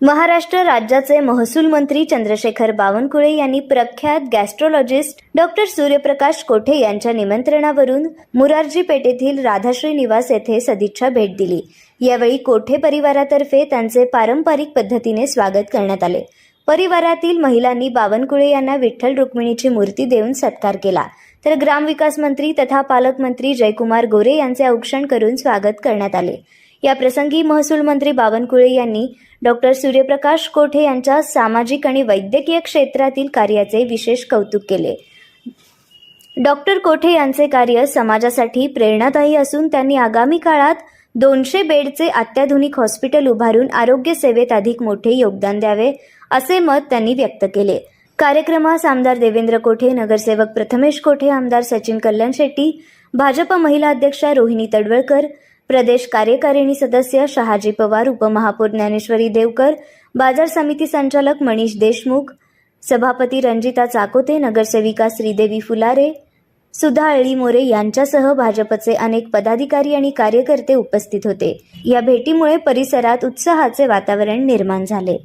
महाराष्ट्र राज्याचे महसूल मंत्री चंद्रशेखर बावनकुळे यांनी प्रख्यात गॅस्ट्रोलॉजिस्ट डॉक्टर सूर्यप्रकाश कोठे यांच्या निमंत्रणावरून मुरारजी पेठेतील राधाश्री निवास येथे सदिच्छा भेट दिली। यावेळी कोठे परिवारातर्फे त्यांचे पारंपरिक पद्धतीने स्वागत करण्यात आले। परिवारातील महिलांनी बावनकुळे यांना विठ्ठल रुक्मिणीची मूर्ती देऊन सत्कार केला, तर ग्रामविकास मंत्री तथा पालकमंत्री जयकुमार गोरे यांचे औक्षण करून स्वागत करण्यात आले। या प्रसंगी महसूल मंत्री बावनकुळे यांनी डॉक्टर सूर्यप्रकाश कोठे यांच्या सामाजिक आणि वैद्यकीय क्षेत्रातील कार्याचे विशेष कौतुक केले। डॉक्टर कोठे यांचे कार्य समाजासाठी प्रेरणादायी असून त्यांनी आगामी काळात 200 बेडचे अत्याधुनिक हॉस्पिटल उभारून आरोग्य सेवेत अधिक मोठे योगदान द्यावे असे मत त्यांनी व्यक्त केले। कार्यक्रमास आमदार देवेंद्र कोठे, नगरसेवक प्रथमेश कोठे, आमदार सचिन कल्याण शेट्टी, भाजप महिला अध्यक्षा रोहिणी तडवळकर, प्रदेश कार्यकारिणी सदस्य शहाजी पवार, उपमहापौर ज्ञानेश्वरी देवकर, बाजार समिती संचालक मनीष देशमुख, सभापती रंजिता चाकोते, नगरसेविका श्रीदेवी फुलारे, सुधा अळीमोरे यांच्यासह भाजपचे अनेक पदाधिकारी आणि कार्यकर्ते उपस्थित होते। या भेटीमुळे परिसरात उत्साहाचे वातावरण निर्माण झाले।